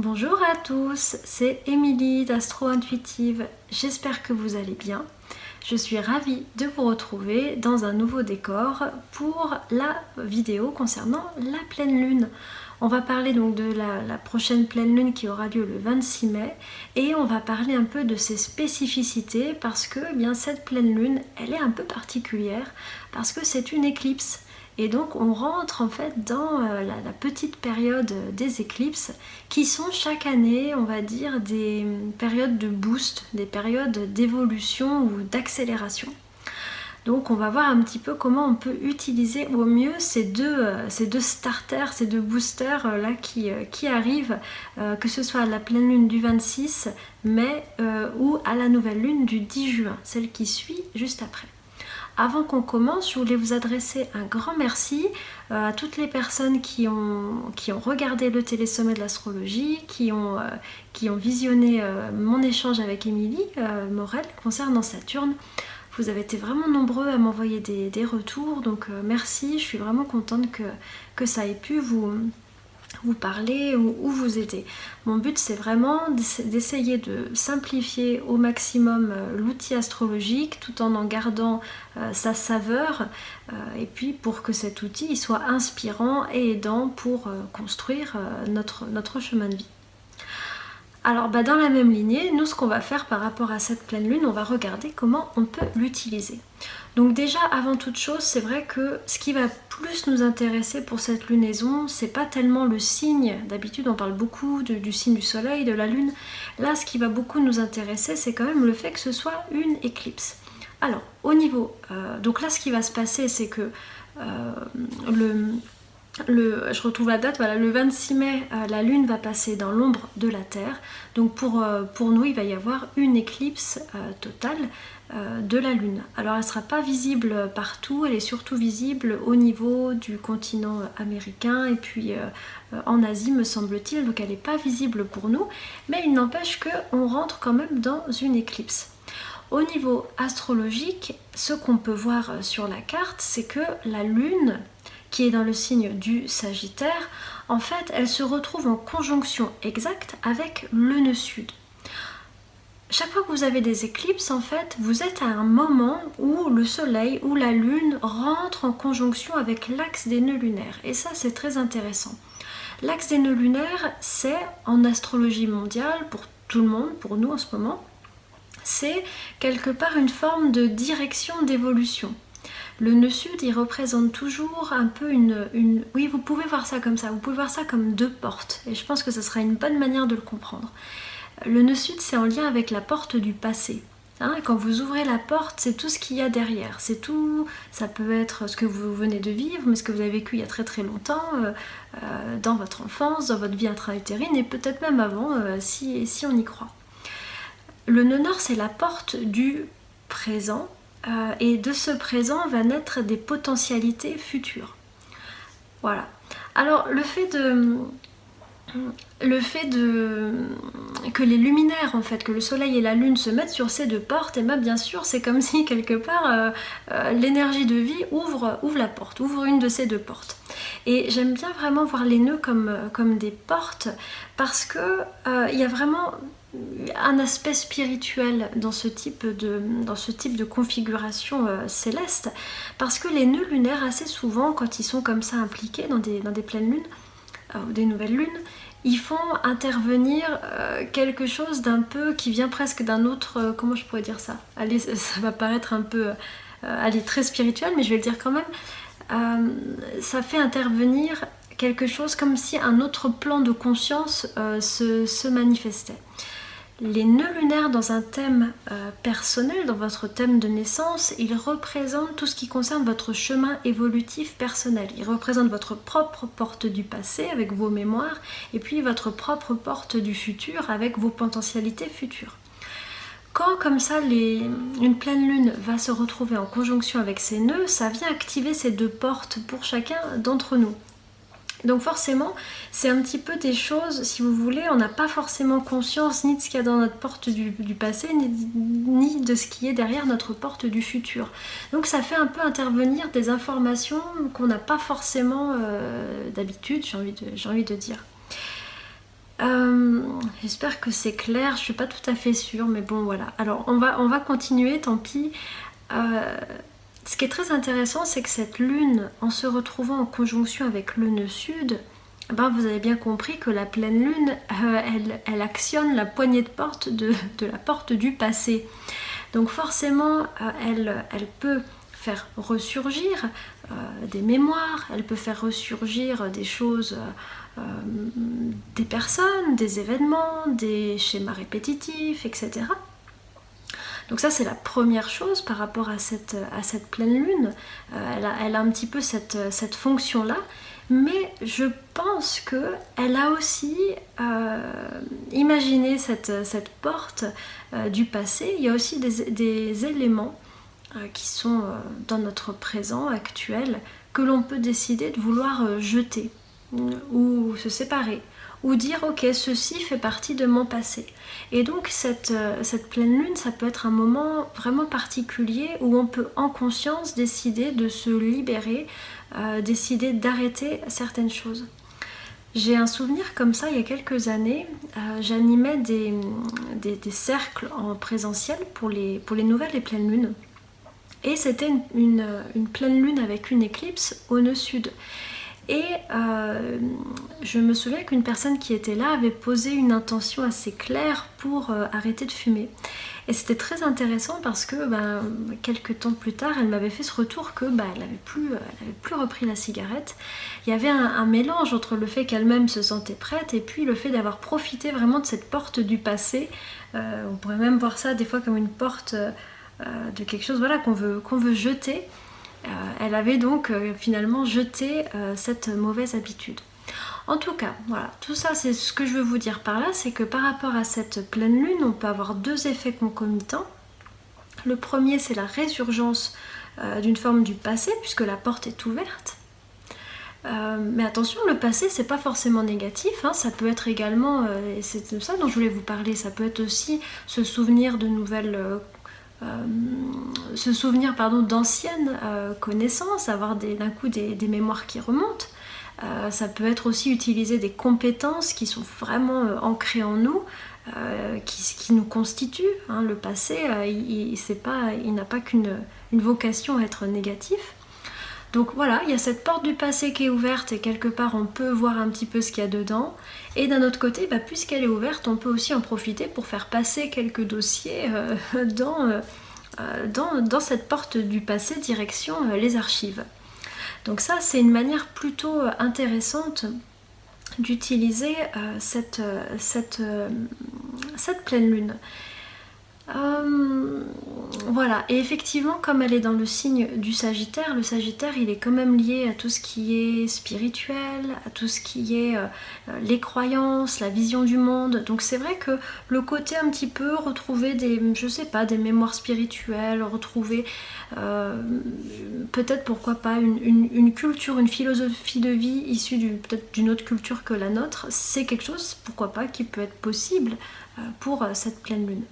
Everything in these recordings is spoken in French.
Bonjour à tous, c'est Émilie d'Astro Intuitive. J'espère que vous allez bien. Je suis ravie de vous retrouver dans un nouveau décor pour la vidéo concernant la pleine lune. On va parler donc de la prochaine pleine lune qui aura lieu le 26 mai et on va parler un peu de ses spécificités parce que cette pleine lune, elle est un peu particulière parce que c'est une éclipse. Et donc on rentre en fait dans la petite période des éclipses qui sont chaque année, on va dire, des périodes de boost, des périodes d'évolution ou d'accélération. Donc on va voir un petit peu comment on peut utiliser au mieux ces deux starters, ces deux boosters là qui arrivent, que ce soit à la pleine lune du 26 mai ou à la nouvelle lune du 10 juin, celle qui suit juste après. Avant qu'on commence, je voulais vous adresser un grand merci à toutes les personnes qui ont regardé le télésommet de l'astrologie, qui ont visionné mon échange avec Émilie Morel concernant Saturne. Vous avez été vraiment nombreux à m'envoyer des retours, donc merci, je suis vraiment contente que ça ait pu vous parler ou vous aider. Mon but c'est vraiment d'essayer de simplifier au maximum l'outil astrologique tout en gardant sa saveur et puis pour que cet outil il soit inspirant et aidant pour construire notre chemin de vie. Alors dans la même lignée, nous ce qu'on va faire par rapport à cette pleine lune, on va regarder comment on peut l'utiliser. Donc déjà avant toute chose, c'est vrai que ce qui va plus nous intéresser pour cette lunaison, c'est pas tellement le signe, d'habitude on parle beaucoup du signe du soleil, de la lune. Là ce qui va beaucoup nous intéresser, c'est quand même le fait que ce soit une éclipse. Alors au niveau, donc là ce qui va se passer, c'est que je retrouve la date, voilà, le 26 mai, la lune va passer dans l'ombre de la Terre. Donc pour nous, il va y avoir une éclipse totale de la lune. Alors elle ne sera pas visible partout, elle est surtout visible au niveau du continent américain et puis en Asie me semble-t-il, donc elle n'est pas visible pour nous, mais il n'empêche qu'on rentre quand même dans une éclipse. Au niveau astrologique, ce qu'on peut voir sur la carte, c'est que la lune, qui est dans le signe du Sagittaire, en fait, elle se retrouve en conjonction exacte avec le nœud sud. Chaque fois que vous avez des éclipses, en fait, vous êtes à un moment où le soleil ou la lune rentre en conjonction avec l'axe des nœuds lunaires. Et ça, c'est très intéressant. L'axe des nœuds lunaires, c'est en astrologie mondiale, pour tout le monde, pour nous en ce moment, c'est quelque part une forme de direction d'évolution. Le nœud sud, il représente toujours un peu Oui, vous pouvez voir ça comme ça, vous pouvez voir ça comme deux portes. Et je pense que ce sera une bonne manière de le comprendre. Le nœud sud, c'est en lien avec la porte du passé. Quand vous ouvrez la porte, c'est tout ce qu'il y a derrière. C'est tout, ça peut être ce que vous venez de vivre, mais ce que vous avez vécu il y a très très longtemps, dans votre enfance, dans votre vie intra-utérine, et peut-être même avant, si on y croit. Le nœud nord, c'est la porte du présent, et de ce présent va naître des potentialités futures. Voilà. Alors le fait que les luminaires, en fait, que le soleil et la lune se mettent sur ces deux portes, et bien sûr c'est comme si quelque part l'énergie de vie ouvre la porte, ouvre une de ces deux portes. Et j'aime bien vraiment voir les nœuds comme des portes parce que il y a vraiment un aspect spirituel dans ce type de configuration céleste, parce que les nœuds lunaires, assez souvent, quand ils sont comme ça impliqués dans des pleines lunes ou des nouvelles lunes, ils font intervenir quelque chose d'un peu qui vient presque d'un autre, comment je pourrais dire ça, allez, ça va paraître un peu très spirituel, mais je vais le dire quand même. Ça fait intervenir quelque chose comme si un autre plan de conscience se manifestait. Les nœuds lunaires dans un thème personnel, dans votre thème de naissance, ils représentent tout ce qui concerne votre chemin évolutif personnel. Ils représentent votre propre porte du passé avec vos mémoires et puis votre propre porte du futur avec vos potentialités futures. Quand comme ça une pleine lune va se retrouver en conjonction avec ces nœuds, ça vient activer ces deux portes pour chacun d'entre nous. Donc forcément, c'est un petit peu des choses, si vous voulez, on n'a pas forcément conscience ni de ce qu'il y a dans notre porte du passé, ni de ce qui est derrière notre porte du futur. Donc ça fait un peu intervenir des informations qu'on n'a pas forcément d'habitude, j'ai envie de dire. J'espère que c'est clair, je suis pas tout à fait sûre, mais bon voilà. Alors on va continuer, tant pis. Ce qui est très intéressant, c'est que cette lune, en se retrouvant en conjonction avec le nœud sud, ben vous avez bien compris que la pleine lune, elle actionne la poignée de porte de la porte du passé. Donc forcément, elle peut faire ressurgir des mémoires, elle peut faire ressurgir des choses, des personnes, des événements, des schémas répétitifs, etc. Donc ça c'est la première chose par rapport à cette pleine lune. Elle a un petit peu cette fonction-là, mais je pense qu'elle a aussi imaginé cette porte du passé. Il y a aussi des éléments qui sont dans notre présent actuel que l'on peut décider de vouloir jeter ou se séparer ou dire ok, ceci fait partie de mon passé. Et donc cette pleine lune, ça peut être un moment vraiment particulier où on peut en conscience décider de se libérer, décider d'arrêter certaines choses. J'ai un souvenir comme ça il y a quelques années, j'animais des cercles en présentiel pour les nouvelles et pleines lunes. Et c'était une pleine lune avec une éclipse au nœud sud. Et je me souviens qu'une personne qui était là avait posé une intention assez claire pour arrêter de fumer. Et c'était très intéressant parce que quelques temps plus tard, elle m'avait fait ce retour que elle n'avait plus repris la cigarette. Il y avait un mélange entre le fait qu'elle-même se sentait prête et puis le fait d'avoir profité vraiment de cette porte du passé. On pourrait même voir ça des fois comme une porte de quelque chose qu'on veut jeter. Elle avait donc finalement jeté cette mauvaise habitude. En tout cas, voilà, tout ça c'est ce que je veux vous dire par là, c'est que par rapport à cette pleine lune, on peut avoir deux effets concomitants. Le premier, c'est la résurgence d'une forme du passé, puisque la porte est ouverte. Mais attention, le passé, c'est pas forcément négatif, hein, ça peut être également, et c'est de ça dont je voulais vous parler, ça peut être aussi se souvenir de nouvelles d'anciennes connaissances, avoir d'un coup des mémoires qui remontent. Ça peut être aussi utiliser des compétences qui sont vraiment ancrées en nous, qui nous constituent. Hein. Le passé, il n'a pas qu'une vocation à être négatif. Donc voilà, il y a cette porte du passé qui est ouverte et quelque part on peut voir un petit peu ce qu'il y a dedans. Et d'un autre côté, puisqu'elle est ouverte, on peut aussi en profiter pour faire passer quelques dossiers dans cette porte du passé direction les archives. Donc ça, c'est une manière plutôt intéressante d'utiliser cette pleine lune. Voilà, et effectivement, comme elle est dans le signe du Sagittaire, le Sagittaire il est quand même lié à tout ce qui est spirituel, à tout ce qui est les croyances, la vision du monde. Donc c'est vrai que le côté un petit peu retrouver des mémoires spirituelles, retrouver peut-être pourquoi pas une culture, une philosophie de vie issue peut-être d'une autre culture que la nôtre, c'est quelque chose, pourquoi pas, qui peut être possible pour cette pleine lune.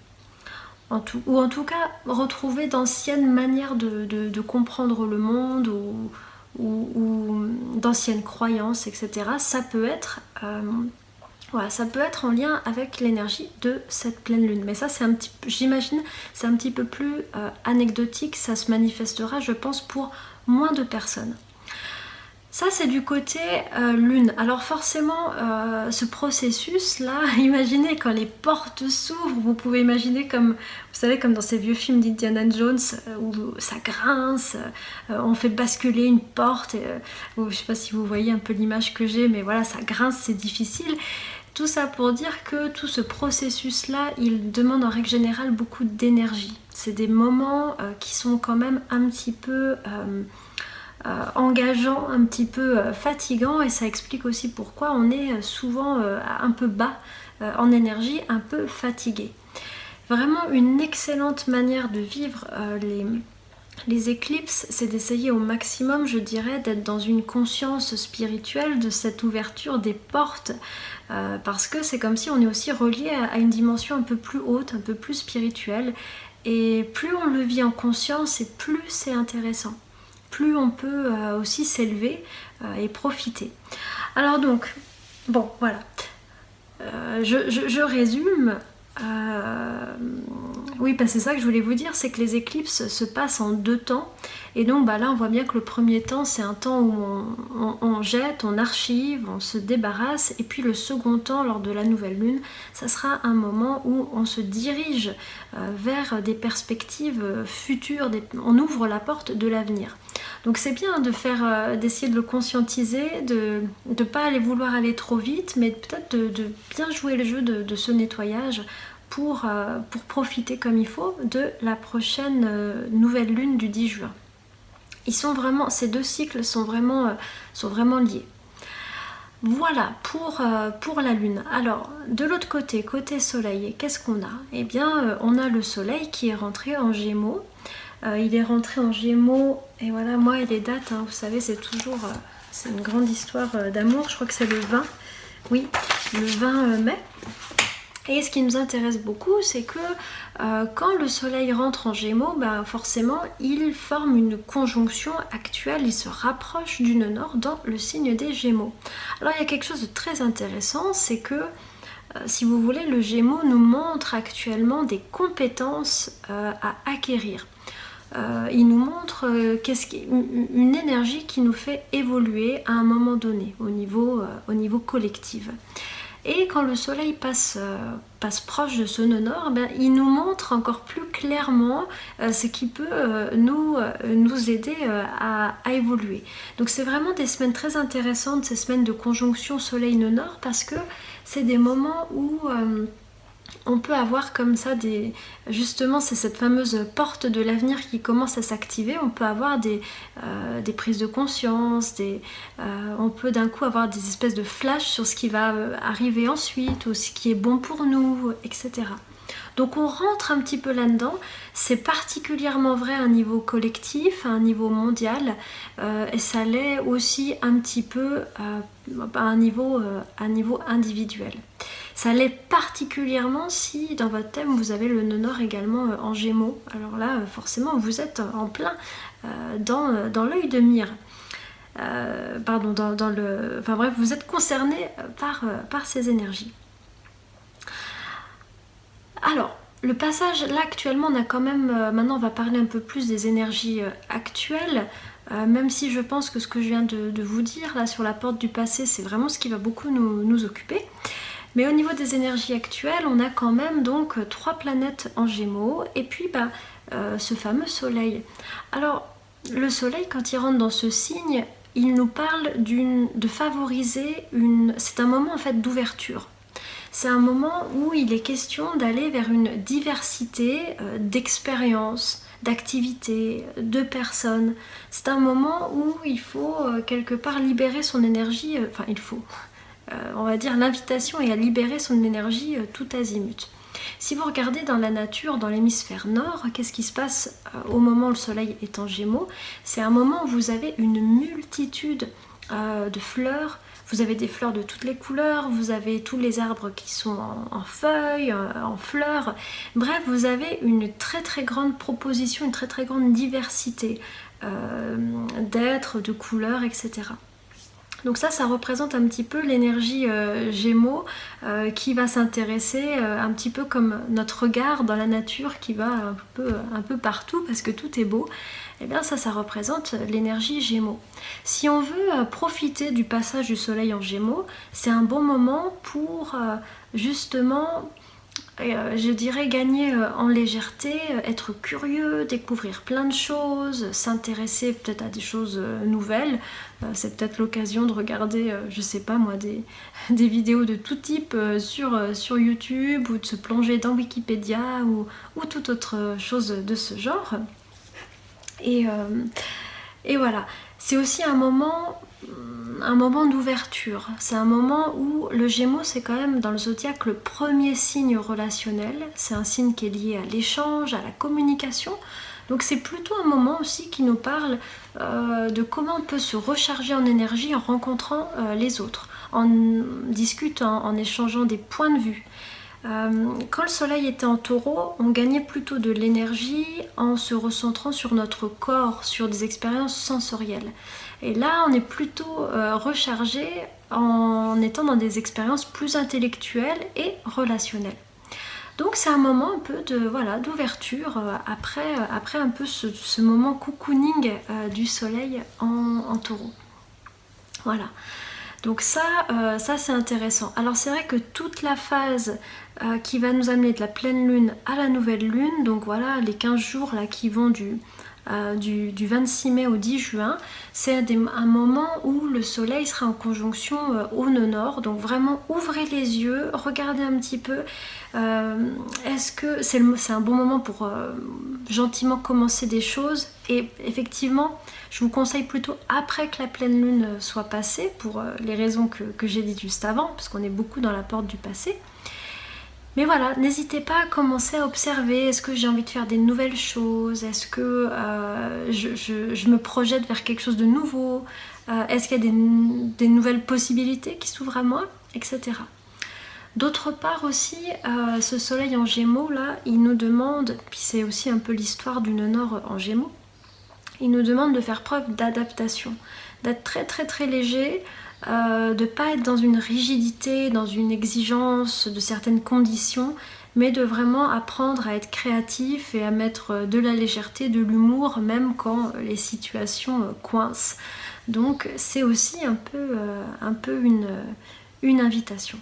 Ou en tout cas retrouver d'anciennes manières de comprendre le monde ou d'anciennes croyances, etc. Ça peut être en lien avec l'énergie de cette pleine lune. Mais ça, j'imagine, c'est un petit peu plus anecdotique. Ça se manifestera, je pense, pour moins de personnes. Ça, c'est du côté lune. Alors forcément, ce processus-là, imaginez quand les portes s'ouvrent, vous pouvez imaginer comme dans ces vieux films d'Indiana Jones, où ça grince, on fait basculer une porte, je ne sais pas si vous voyez un peu l'image que j'ai, mais voilà, ça grince, c'est difficile. Tout ça pour dire que tout ce processus-là, il demande en règle générale beaucoup d'énergie. C'est des moments qui sont quand même un petit peu... engageant, un petit peu fatigant, et ça explique aussi pourquoi on est souvent un peu bas en énergie, un peu fatigué. Vraiment une excellente manière de vivre les éclipses, c'est d'essayer au maximum, je dirais, d'être dans une conscience spirituelle de cette ouverture des portes, parce que c'est comme si on est aussi relié à une dimension un peu plus haute, un peu plus spirituelle, et plus on le vit en conscience et plus c'est intéressant. Plus on peut aussi s'élever et profiter. Alors donc, bon, voilà. je résume. Oui, c'est ça que je voulais vous dire, c'est que les éclipses se passent en 2 temps. Et donc là, on voit bien que le premier temps, c'est un temps où on jette, on archive, on se débarrasse. Et puis le second temps, lors de la nouvelle lune, ça sera un moment où on se dirige vers des perspectives futures, on ouvre la porte de l'avenir. Donc c'est bien d'essayer de le conscientiser, de ne pas vouloir aller trop vite, mais peut-être de bien jouer le jeu de ce nettoyage pour profiter comme il faut de la prochaine nouvelle lune du 10 juin. Ces 2 cycles sont vraiment liés. Voilà pour la lune. Alors de l'autre côté soleil, qu'est-ce qu'on a? Eh bien on a le soleil qui est rentré en Gémeaux. Il est rentré en Gémeaux et voilà, moi et les dates, vous savez, c'est une grande histoire d'amour. Je crois que c'est le 20, oui, le 20 mai. Et ce qui nous intéresse beaucoup, c'est que quand le soleil rentre en Gémeaux, forcément, il forme une conjonction actuelle, il se rapproche du nœud nord dans le signe des Gémeaux. Alors il y a quelque chose de très intéressant, c'est que si vous voulez, le Gémeaux nous montre actuellement des compétences à acquérir. Il nous montre une énergie qui nous fait évoluer à un moment donné au niveau collectif. Et quand le soleil passe proche de ce nœud nord, il nous montre encore plus clairement ce qui peut nous aider à évoluer. Donc c'est vraiment des semaines très intéressantes, ces semaines de conjonction soleil-nœud nord, parce que c'est des moments où on peut avoir comme ça justement, c'est cette fameuse porte de l'avenir qui commence à s'activer. On peut avoir des prises de conscience, on peut d'un coup avoir des espèces de flashs sur ce qui va arriver ensuite, ou ce qui est bon pour nous, etc. Donc on rentre un petit peu là-dedans. C'est particulièrement vrai à un niveau collectif, à un niveau mondial, et ça l'est aussi un petit peu à un niveau individuel. Ça l'est particulièrement si dans votre thème vous avez le nœud nord également en Gémeaux. Alors là, forcément, vous êtes en plein dans l'œil de mire. Vous êtes concerné par ces énergies. Alors, le passage, là actuellement, on a quand même, maintenant on va parler un peu plus des énergies actuelles, même si je pense que ce que je viens de vous dire là sur la porte du passé, c'est vraiment ce qui va beaucoup nous occuper. Mais au niveau des énergies actuelles, on a quand même donc 3 planètes en Gémeaux, et puis ce fameux soleil. Alors, le soleil, quand il rentre dans ce signe, il nous parle de favoriser c'est un moment en fait d'ouverture. C'est un moment où il est question d'aller vers une diversité d'expériences, d'activités, de personnes. C'est un moment où il faut quelque part libérer son énergie, on va dire l'invitation est à libérer son énergie tout azimut. Si vous regardez dans la nature, dans l'hémisphère nord, qu'est-ce qui se passe au moment où le soleil est en Gémeaux? C'est un moment où vous avez une multitude de fleurs. Vous avez des fleurs de toutes les couleurs, vous avez tous les arbres qui sont en feuilles, en fleurs. Bref, vous avez une très très grande proposition, une très très grande diversité d'êtres, de couleurs, etc. Donc ça représente un petit peu l'énergie Gémeaux qui va s'intéresser un petit peu comme notre regard dans la nature qui va un peu partout parce que tout est beau. Et bien ça représente l'énergie Gémeaux. Si on veut profiter du passage du soleil en Gémeaux, c'est un bon moment pour justement, je dirais, gagner en légèreté, être curieux, découvrir plein de choses, s'intéresser peut-être à des choses nouvelles. C'est peut-être l'occasion de regarder, je sais pas moi, des vidéos de tout type sur YouTube, ou de se plonger dans Wikipédia ou toute autre chose de ce genre. Et voilà, c'est aussi un moment d'ouverture. C'est un moment où le Gémeaux, c'est quand même dans le zodiaque le premier signe relationnel. C'est un signe qui est lié à l'échange, à la communication. Donc c'est plutôt un moment aussi qui nous parle de comment on peut se recharger en énergie en rencontrant les autres, en discutant, en échangeant des points de vue. Quand le soleil était en taureau, on gagnait plutôt de l'énergie en se recentrant sur notre corps, sur des expériences sensorielles. Et là, on est plutôt rechargé en étant dans des expériences plus intellectuelles et relationnelles. Donc c'est un moment un peu de voilà, d'ouverture après un peu ce moment cocooning du soleil en taureau. Voilà. Donc ça c'est intéressant. Alors c'est vrai que toute la phase qui va nous amener de la pleine lune à la nouvelle lune, donc voilà les 15 jours là qui vont du 26 mai au 10 juin, c'est un moment où le soleil sera en conjonction au nœud nord, donc vraiment ouvrez les yeux, regardez un petit peu, est-ce que c'est un bon moment pour gentiment commencer des choses, et effectivement je vous conseille plutôt après que la pleine lune soit passée, pour les raisons que j'ai dites juste avant, parce qu'on est beaucoup dans la porte du passé. Mais voilà, n'hésitez pas à commencer à observer, est-ce que j'ai envie de faire des nouvelles choses, est-ce que je me projette vers quelque chose de nouveau, est-ce qu'il y a des nouvelles possibilités qui s'ouvrent à moi, etc. D'autre part aussi, ce soleil en Gémeaux là, il nous demande, puis c'est aussi un peu l'histoire du nœud nord en Gémeaux, il nous demande de faire preuve d'adaptation, d'être très très très léger, de ne pas être dans une rigidité, dans une exigence de certaines conditions, mais de vraiment apprendre à être créatif et à mettre de la légèreté, de l'humour, même quand les situations coincent. Donc c'est aussi un peu une invitation.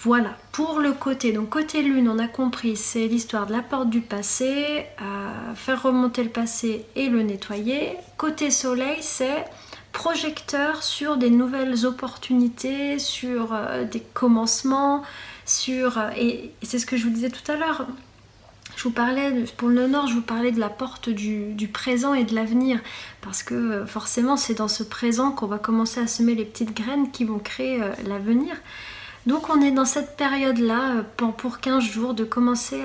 Voilà, pour le côté, donc côté lune, on a compris, c'est l'histoire de la porte du passé, faire remonter le passé et le nettoyer. Côté soleil, c'est projecteur sur des nouvelles opportunités, sur des commencements, et c'est ce que je vous disais tout à l'heure. Je vous parlais, pour le nord, je vous parlais de la porte du présent et de l'avenir, parce que forcément c'est dans ce présent qu'on va commencer à semer les petites graines qui vont créer l'avenir. Donc on est dans cette période-là, pour 15 jours, de commencer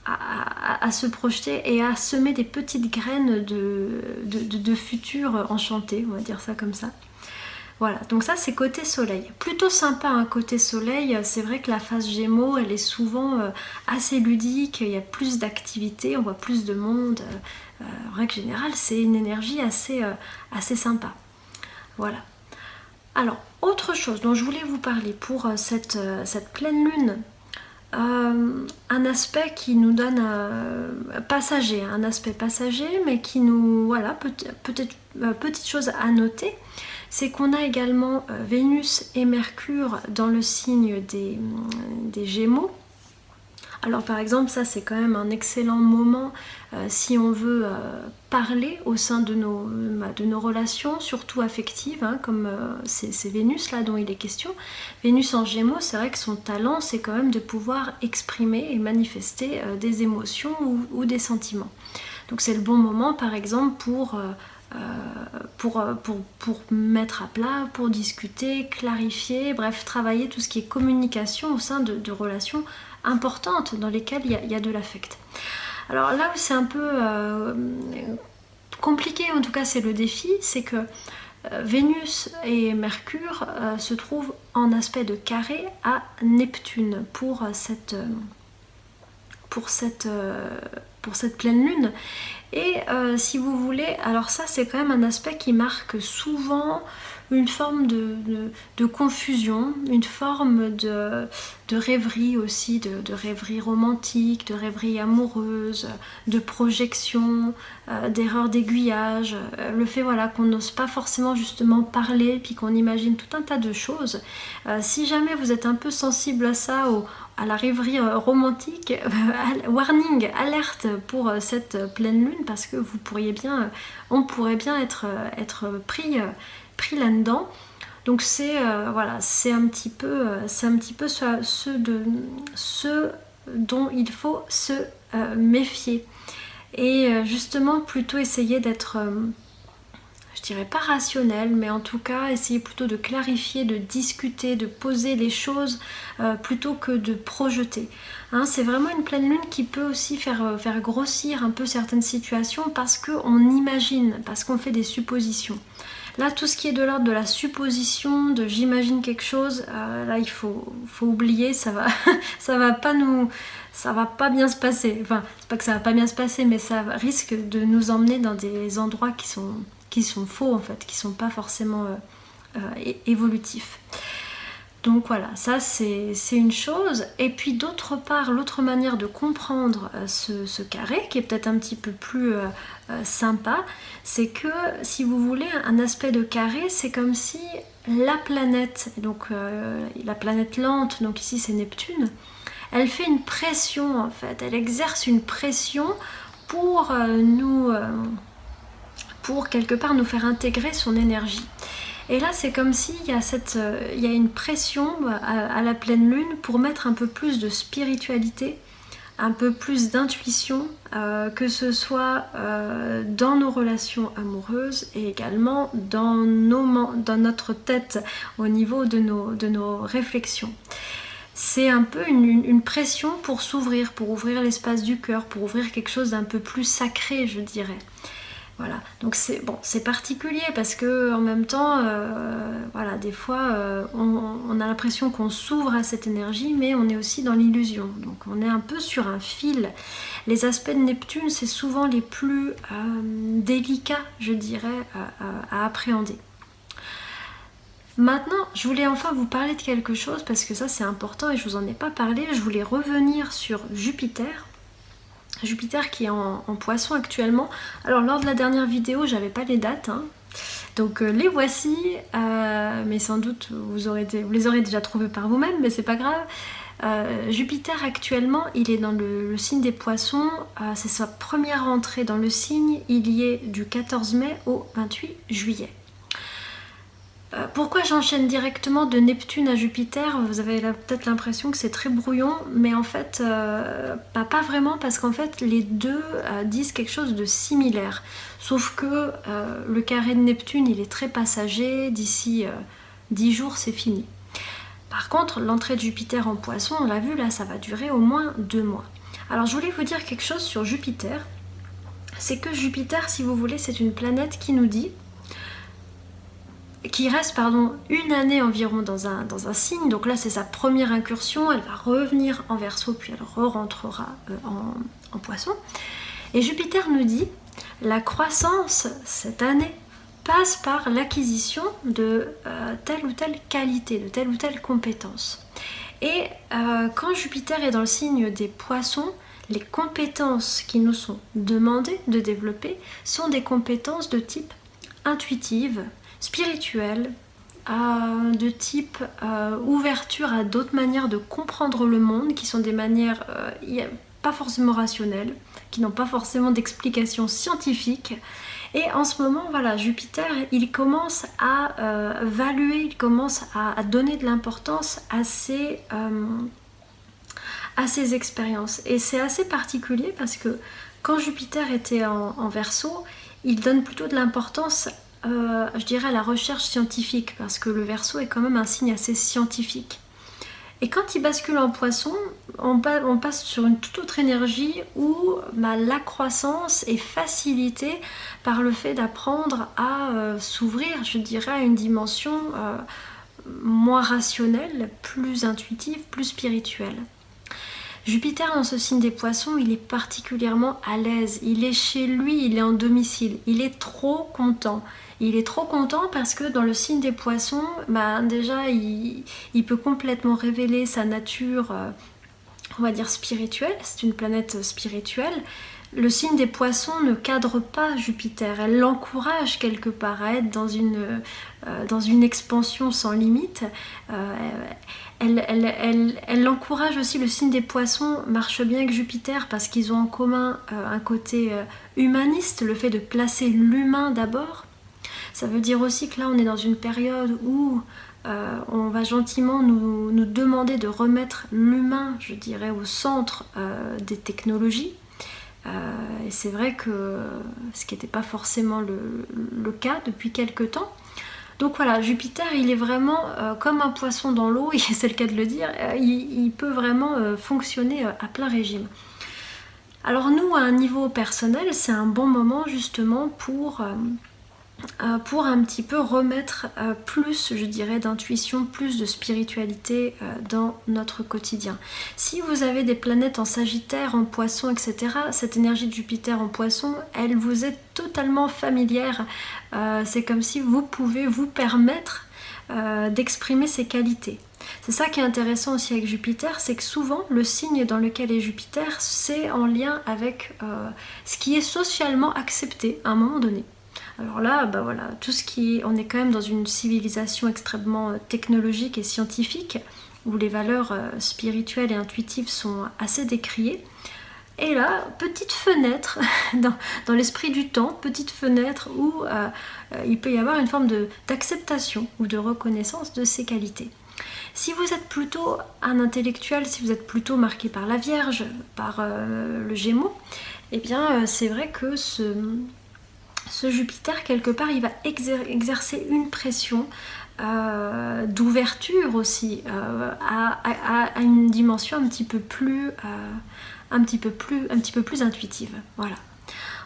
à se projeter et à semer des petites graines de futur enchanté, on va dire ça comme ça. Voilà, donc ça c'est côté soleil. Plutôt sympa, hein, côté soleil, c'est vrai que la phase Gémeaux, elle est souvent assez ludique, il y a plus d'activités, on voit plus de monde. En règle générale, c'est une énergie assez sympa. Voilà. Alors, autre chose dont je voulais vous parler pour cette pleine lune, un aspect qui nous donne passager, un aspect passager, mais qui nous, voilà, peut-être petite chose à noter, c'est qu'on a également Vénus et Mercure dans le signe des Gémeaux. Alors par exemple, ça c'est quand même un excellent moment si on veut parler au sein de nos relations, surtout affectives, hein, comme c'est Vénus là dont il est question. Vénus en Gémeaux, c'est vrai que son talent c'est quand même de pouvoir exprimer et manifester des émotions ou des sentiments. Donc c'est le bon moment par exemple pour mettre à plat, pour discuter, clarifier, bref, travailler tout ce qui est communication au sein de relations importantes dans lesquelles il y a de l'affect. Alors là où c'est un peu compliqué, en tout cas c'est le défi, c'est que Vénus et Mercure se trouvent en aspect de carré à Neptune pour cette pleine lune. Et si vous voulez, alors ça c'est quand même un aspect qui marque souvent une forme de confusion, une forme de rêverie aussi, de rêverie romantique, de rêverie amoureuse, de projection, d'erreur d'aiguillage, le fait voilà, qu'on n'ose pas forcément justement parler, puis qu'on imagine tout un tas de choses. Si jamais vous êtes un peu sensible à ça, à la rêverie romantique, warning, alerte pour cette pleine lune, parce que on pourrait bien être pris là-dedans. Donc c'est voilà, c'est un petit peu ce dont il faut se méfier, et justement plutôt essayer d'être je dirais pas rationnel, mais en tout cas essayer plutôt de clarifier, de discuter, de poser les choses plutôt que de projeter. Hein, c'est vraiment une pleine lune qui peut aussi faire grossir un peu certaines situations, parce qu'on imagine, parce qu'on fait des suppositions. Là, tout ce qui est de l'ordre de la supposition, de j'imagine quelque chose, là il faut oublier, ça va pas bien se passer. Enfin, c'est pas que ça va pas bien se passer, mais ça risque de nous emmener dans des endroits qui sont faux en fait, qui sont pas forcément évolutif. Donc voilà, ça c'est une chose. Et puis d'autre part, l'autre manière de comprendre ce carré, qui est peut-être un petit peu plus sympa, c'est que si vous voulez un aspect de carré, c'est comme si la planète, donc la planète lente, donc ici c'est Neptune, elle fait une pression en fait, elle exerce une pression pour pour quelque part nous faire intégrer son énergie. Et là, c'est comme s'il y a une pression à la pleine lune pour mettre un peu plus de spiritualité, un peu plus d'intuition, que ce soit dans nos relations amoureuses et également dans notre tête au niveau de nos réflexions. C'est un peu une pression pour s'ouvrir, pour ouvrir l'espace du cœur, pour ouvrir quelque chose d'un peu plus sacré, je dirais. Voilà, donc c'est particulier parce que en même temps, voilà, des fois, on a l'impression qu'on s'ouvre à cette énergie, mais on est aussi dans l'illusion. Donc on est un peu sur un fil. Les aspects de Neptune, c'est souvent les plus délicats, je dirais, à appréhender. Maintenant, je voulais enfin vous parler de quelque chose parce que ça c'est important et je vous en ai pas parlé. Je voulais revenir sur Jupiter. Jupiter qui est en Poisson actuellement. Alors lors de la dernière vidéo, j'avais pas les dates, hein. Donc les voici, mais sans doute vous les aurez déjà trouvés par vous-même, mais c'est pas grave. Jupiter actuellement, il est dans le signe des Poissons. C'est sa première entrée dans le signe. Il y est du 14 mai au 28 juillet. Pourquoi j'enchaîne directement de Neptune à Jupiter? Vous avez peut-être l'impression que c'est très brouillon, mais en fait, pas vraiment, parce qu'en fait, les deux disent quelque chose de similaire. Sauf que le carré de Neptune, il est très passager, d'ici 10 jours, c'est fini. Par contre, l'entrée de Jupiter en Poisson, on l'a vu, là, ça va durer au moins 2 mois. Alors, je voulais vous dire quelque chose sur Jupiter. C'est que Jupiter, si vous voulez, c'est une planète qui nous dit... qui reste une année environ dans un signe. Donc là c'est sa première incursion, elle va revenir en Verseau puis elle rentrera en Poisson. Et Jupiter nous dit la croissance cette année passe par l'acquisition de telle ou telle qualité, de telle ou telle compétence. Et quand Jupiter est dans le signe des Poissons, les compétences qui nous sont demandées de développer sont des compétences de type intuitive, spirituelle, de type ouverture à d'autres manières de comprendre le monde, qui sont des manières pas forcément rationnelles, qui n'ont pas forcément d'explication scientifique. Et en ce moment, voilà, Jupiter, il commence à valuer, il commence à donner de l'importance à ces expériences. Et c'est assez particulier parce que quand Jupiter était en Verseau, il donne plutôt de l'importance je dirais à la recherche scientifique, parce que le Verseau est quand même un signe assez scientifique. Et quand il bascule en Poisson, on passe sur une toute autre énergie où la croissance est facilitée par le fait d'apprendre à s'ouvrir, je dirais, à une dimension moins rationnelle, plus intuitive, plus spirituelle. Jupiter dans ce signe des Poissons, il est particulièrement à l'aise, il est chez lui, il est en domicile, il est trop content. Il est trop content parce que dans le signe des Poissons, déjà il peut complètement révéler sa nature, on va dire spirituelle, c'est une planète spirituelle. Le signe des Poissons ne cadre pas Jupiter, elle l'encourage quelque part à être dans une expansion sans limite. Elle encourage aussi, le signe des Poissons marche bien avec Jupiter parce qu'ils ont en commun un côté humaniste, le fait de placer l'humain d'abord. Ça veut dire aussi que là on est dans une période où on va gentiment nous demander de remettre l'humain, je dirais, au centre des technologies. Et c'est vrai que ce qui n'était pas forcément le cas depuis quelques temps. Donc voilà, Jupiter, il est vraiment comme un poisson dans l'eau, et c'est le cas de le dire, il peut vraiment fonctionner à plein régime. Alors nous, à un niveau personnel, c'est un bon moment justement pour un petit peu remettre plus, je dirais, d'intuition, plus de spiritualité dans notre quotidien. Si vous avez des planètes en Sagittaire, en Poisson, etc., cette énergie de Jupiter en Poisson, elle vous est totalement familière. C'est comme si vous pouvez vous permettre d'exprimer ses qualités. C'est ça qui est intéressant aussi avec Jupiter, c'est que souvent le signe dans lequel est Jupiter, c'est en lien avec ce qui est socialement accepté à un moment donné. Alors là, bah voilà, on est quand même dans une civilisation extrêmement technologique et scientifique, où les valeurs spirituelles et intuitives sont assez décriées. Et là, petite fenêtre dans l'esprit du temps, petite fenêtre où il peut y avoir une forme d'acceptation ou de reconnaissance de ces qualités. Si vous êtes plutôt un intellectuel, si vous êtes plutôt marqué par la Vierge, par le Gémeaux, eh bien c'est vrai que ce Jupiter, quelque part, il va exercer une pression d'ouverture aussi à une dimension un petit peu plus intuitive. Voilà.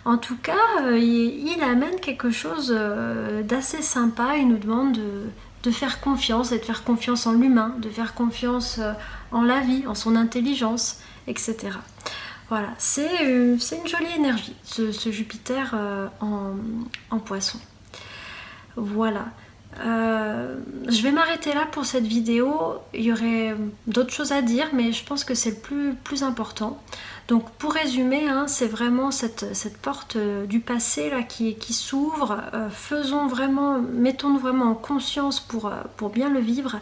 En tout cas, il amène quelque chose d'assez sympa. Il nous demande de faire confiance, et de faire confiance en l'humain, de faire confiance en la vie, en son intelligence, etc. Voilà, c'est une jolie énergie, ce Jupiter en Poisson. Voilà. Je vais m'arrêter là pour cette vidéo. Il y aurait d'autres choses à dire, mais je pense que c'est le plus important. Donc pour résumer, c'est vraiment cette porte du passé là, qui s'ouvre. Mettons-nous vraiment en conscience pour bien le vivre,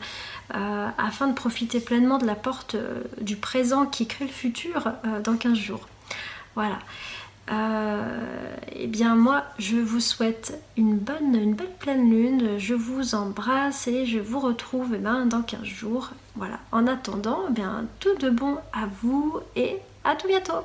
afin de profiter pleinement de la porte du présent qui crée le futur dans 15 jours. Voilà. Et bien moi je vous souhaite une belle pleine lune, je vous embrasse et je vous retrouve dans 15 jours. Voilà. En attendant, tout de bon à vous et à tout bientôt.